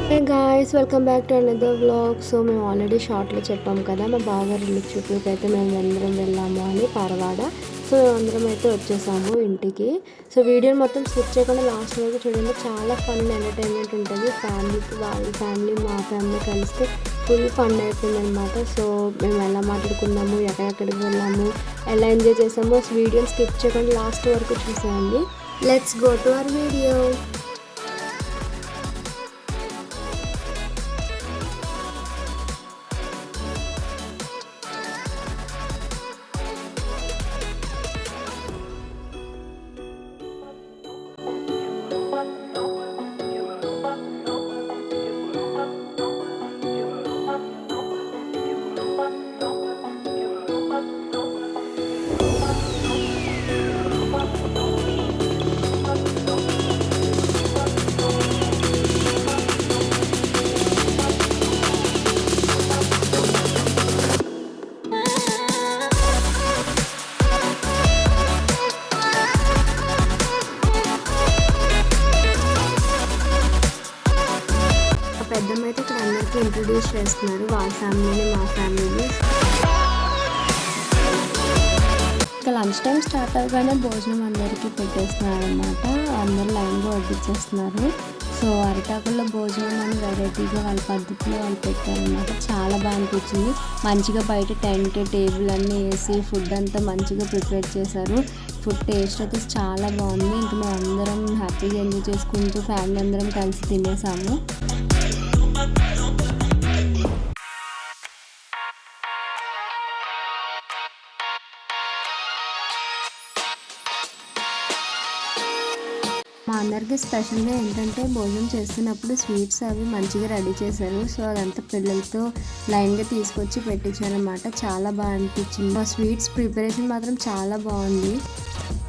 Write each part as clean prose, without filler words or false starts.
Hey guys, welcome back to another vlog. So మేము already షార్ట్లో చెప్పాం కదా, మా బాగా రిలీజ్ చూపులకి అయితే మేము అందరం వెళ్ళాము అని పారవాడ. సో మేమందరం అయితే వచ్చేసాము ఇంటికి. సో వీడియోని మొత్తం స్కిప్ చేయకుండా లాస్ట్ వరకు చూడండి. చాలా ఫన్ ఎంటర్టైన్మెంట్ ఉంటుంది. వాళ్ళ ఫ్యామిలీ మా ఫ్యామిలీ కలిస్తే ఫుల్ ఫన్ అయిపోయింది అనమాట. సో మేము ఎలా మాట్లాడుకున్నాము, ఎక్కడెక్కడికి వెళ్ళాము, ఎలా ఎంజాయ్ చేసామో వీడియోని స్కిప్ చేయకుండా లాస్ట్ వరకు చూసేయండి. Let's go to our video. పెద్దమ్మ అయితే ఇక్కడ అందరికీ ఇంట్రడ్యూస్ చేస్తున్నారు, వాళ్ళ ఫ్యామిలీని మా ఫ్యామిలీని. ఇక లంచ్ టైం స్టార్ట్ అవ్వగానే భోజనం అందరికీ పెట్టేస్తున్నారు అనమాట. అందరూ లైన్గా వడ్డించేస్తున్నారు. సో అరిటాకుల్లో భోజనం అని వెరైటీగా వాళ్ళ పద్ధతిలో వాళ్ళు పెట్టారనమాట. చాలా బాగా అనిపించింది. మంచిగా బయట టెంట్ టేబుల్ అన్నీ వేసి ఫుడ్ అంతా మంచిగా ప్రిపేర్ చేశారు. ఫుడ్ టేస్ట్ అయితే చాలా బాగుంది. ఇంకా మేము అందరం హ్యాపీగా ఎంజాయ్ చేసుకుంటూ ఫ్యామిలీ అందరం కలిసి తినేసాము. మా అందరికీ స్పెషల్గా ఏంటంటే భోజనం చేస్తున్నప్పుడు స్వీట్స్ అవి మంచిగా రెడీ చేశారు. సో అదంతా పిల్లలతో లైన్గా తీసుకొచ్చి పెట్టించారనమాట. చాలా బాగా అనిపించింది. ఆ స్వీట్స్ ప్రిపరేషన్ మాత్రం చాలా బాగుంది.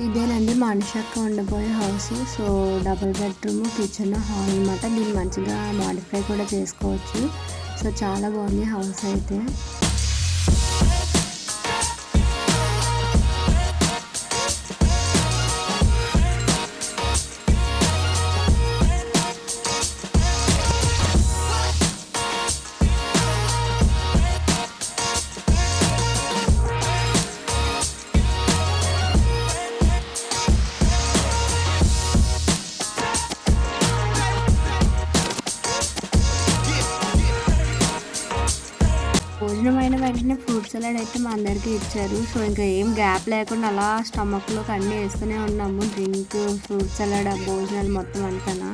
ఇదేనండి మా అనుషక్క ఉండబోయే house. So double bedroom, kitchen, hall అనమాట. దీన్ని మంచిగా మాడిఫై కూడా చేసుకోవచ్చు. సో చాలా బాగుంది హౌస్ అయితే. భోజనం అయిన వెంటనే ఫ్రూట్ సలాడ్ అయితే మా అందరికీ ఇచ్చారు. సో ఇంకా ఏం గ్యాప్ లేకుండా అలా స్టమక్లోకి అన్నీ వేస్తూనే ఉన్నాము. డ్రింక్, ఫ్రూట్ సలాడ్, ఆ భోజనాలు మొత్తం అంతా.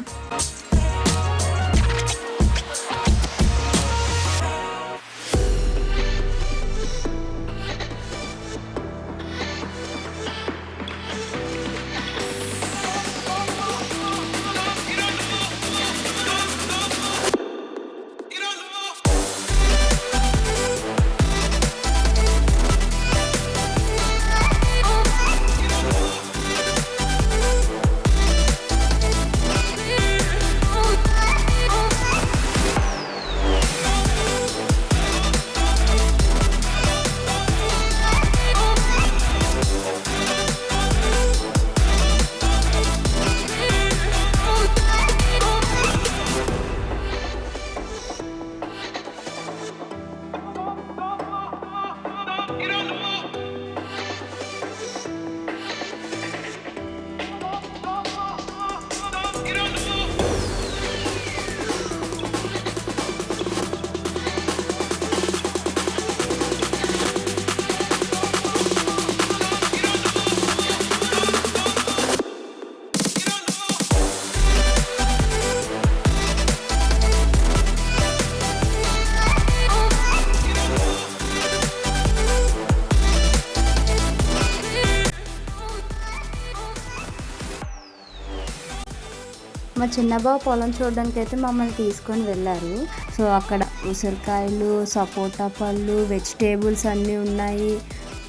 మా చిన్నబాబు పొలం చూడడానికి అయితే మమ్మల్ని తీసుకొని వెళ్ళారు. సో అక్కడ ఉసిరికాయలు, సపోటా పళ్ళు, వెజిటేబుల్స్ అన్నీ ఉన్నాయి.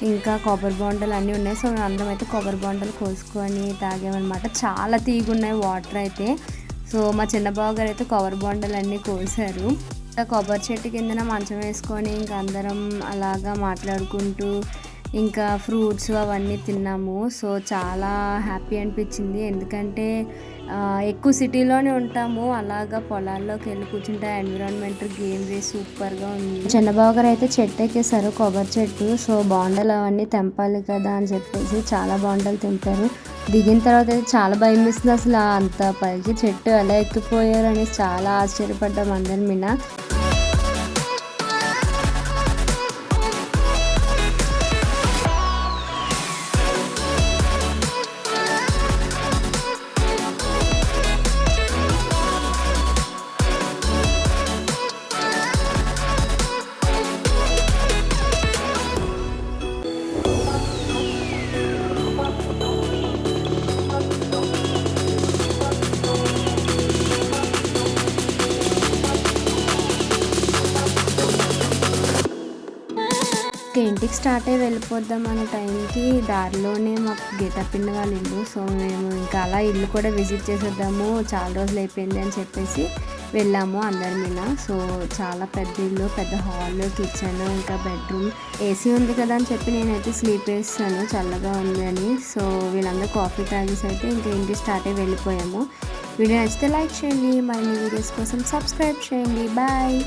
ఇంకా కొబ్బరి బొండలు అన్నీ ఉన్నాయి. సో మేము అందరం అయితే కొబ్బరి బొండలు కోసుకొని తాగామన్నమాట. చాలా తీగున్నాయి వాటర్ అయితే. సో మా చిన్నబాబు గారు అయితే కొబ్బరి బొండలు అన్నీ కోసారు. కొబ్బరి చెట్టు కిందన మంచం వేసుకొని ఇంకా అందరం అలాగా మాట్లాడుకుంటూ ఇంకా ఫ్రూట్స్ అవన్నీ తిన్నాము. సో చాలా హ్యాపీ అనిపించింది. ఎందుకంటే ఎక్కువ సిటీలోనే ఉంటాము. అలాగా పొలాల్లోకి వెళ్ళి కూర్చుంటే ఎన్విరాన్మెంట్ గ్రీనరీ సూపర్గా ఉంది. చిన్నబాబు గారు అయితే చెట్టు ఎక్కేసారు, కొబ్బరి చెట్టు. సో బాండలు అవన్నీ తెంపాలి కదా అని చెప్పేసి చాలా బాండలు తెంపారు. దిగిన తర్వాత అయితే చాలా భయం వేస్తుంది. అసలు అంత పైకి చెట్టు ఎలా ఎక్కిపోయారు అనేసి చాలా ఆశ్చర్యపడ్డాం అందరి మీద. ఇంటికి స్టార్ట్ అయ్యి వెళ్ళిపోద్దాం అనే టైంకి దారిలోనే మాకు గీత పిన్ని వాళ్ళ ఇల్లు. సో మేము ఇంకా అలా ఇల్లు కూడా విజిట్ చేసేద్దాము, చాలా రోజులు అయిపోయింది అని చెప్పేసి వెళ్ళాము అందరి మీద. సో చాలా పెద్ద ఇల్లు, పెద్ద హాల్, కిచెన్, ఇంకా బెడ్రూమ్, ఏసీ ఉంది కదా అని చెప్పి నేనైతే స్లీప్ వేస్తాను, చల్లగా ఉంది అని. సో వీళ్ళందరూ కాఫీ తాగేసి అయితే ఇంకా ఇంటికి స్టార్ట్ అయ్యి వెళ్ళిపోయాము. వీడియో నచ్చితే లైక్ చేయండి, మరిన్ని వీడియోస్ కోసం సబ్స్క్రైబ్ చేయండి. బాయ్.